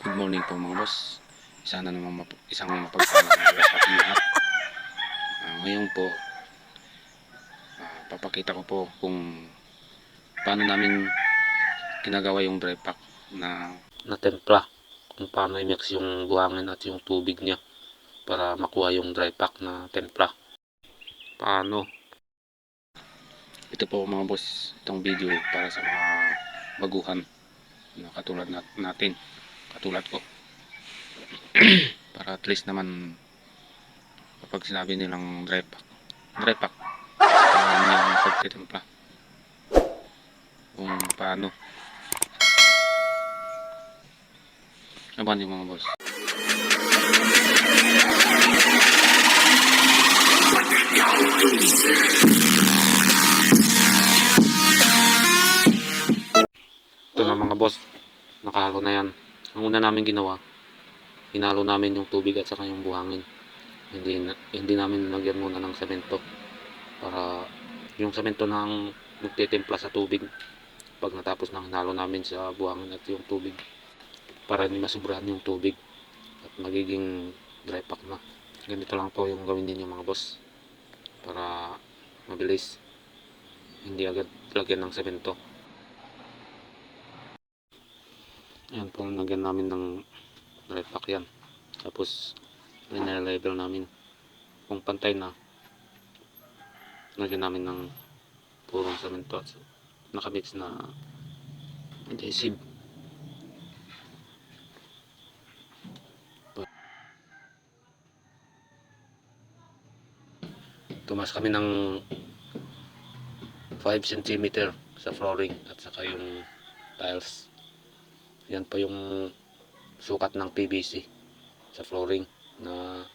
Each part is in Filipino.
Good morning po mga boss. Sana naman isang mapagpalang araw sa ating lahat. Ngayon po, papakita ko po kung paano namin ginagawa yung dry pack na templa. Kung paano i-mix yung buhangin at yung tubig niya para makuha yung dry pack na templa. Paano? Ito po mga boss, itong video para sa mga baguhan na katulad natin, katulad ko. Para at least naman kapag sinabi nilang dry pack alam niyo yung pagtitimpla kung paano. Abangan niyo mga boss. Ito na mga boss, nakahalo na yan. Ang una namin ginawa, hinalo namin yung tubig at saka yung buhangin. Hindi namin nilagyan muna ng semento para yung semento nang magtitimpla sa tubig pag natapos nang hinalo namin sa buhangin at yung tubig, para hindi masubrahan yung tubig at magiging dry pack na. Ganito lang po yung gawin ninyo mga boss para mabilis, hindi agad lagyan ng semento. Ayan po, lagyan namin ng dry pack yan. Tapos nile-level namin. Kung pantay na, lagyan namin ng purong semento at nakamix na adhesive. Tumas kami ng 5 cm sa flooring at saka yung tiles. Yan po yung sukat ng PVC sa flooring na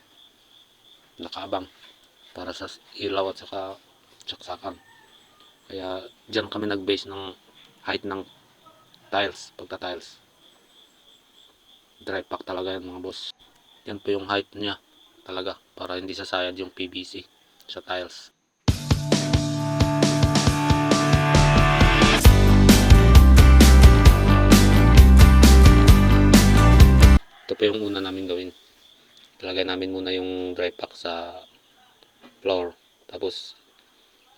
nakaabang para sa ilaw at saka saksakan. Kaya dyan kami nag-base ng height ng tiles, pagka-tiles. Dry pack talaga yan mga boss. Yan po yung height niya talaga para hindi sasayad yung PVC sa tiles. Ito po yung una namin gawin. Ilagay namin muna yung dry pack sa floor. Tapos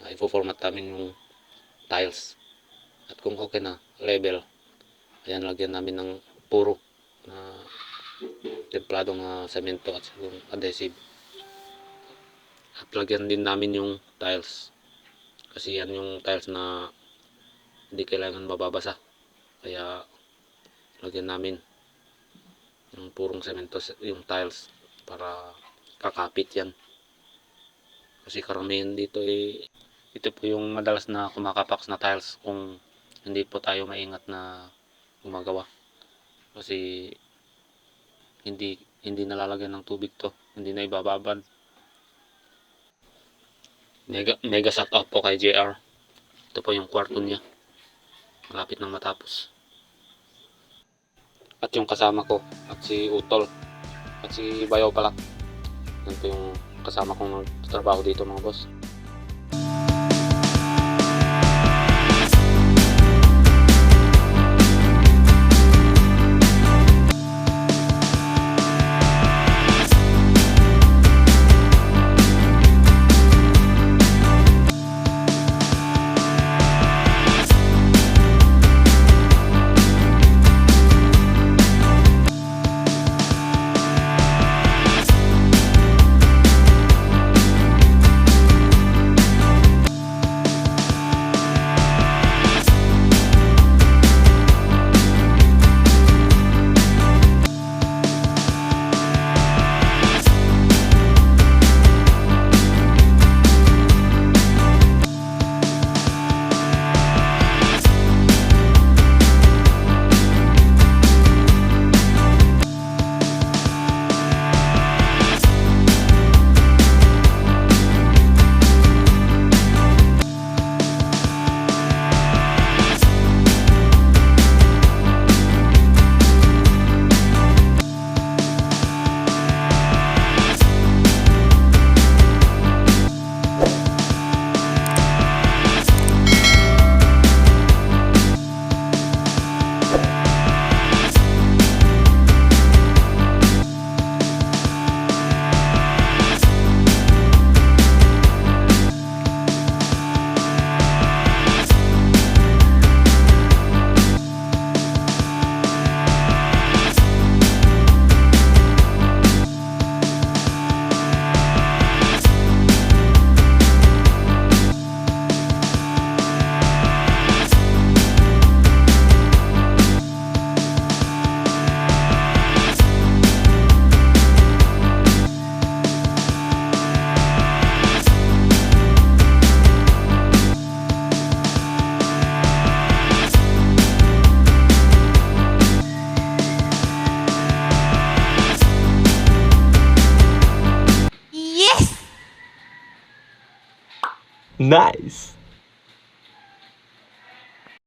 i-format namin yung tiles. At kung okay na, level. Ayan, lagyan namin ng puro na templado na semento at yung adhesive. At lagyan din namin yung tiles. Kasi yan yung tiles na hindi kailangan mababasa. Kaya lagyan namin yung purong semento yung tiles para kakapit yan. Kasi karamihan dito ito po yung madalas na kumakapax na tiles kung hindi po tayo maingat na gumagawa. Kasi hindi nalalagyan ng tubig to, hindi na ibababad. Mega shout out po kay JR. Ito po yung kwarto niya, malapit nang matapos. At yung kasama ko, at si Utol, at si Bayaw pala. Yan po yung kasama kong nagtatrabaho dito mga boss. Nice!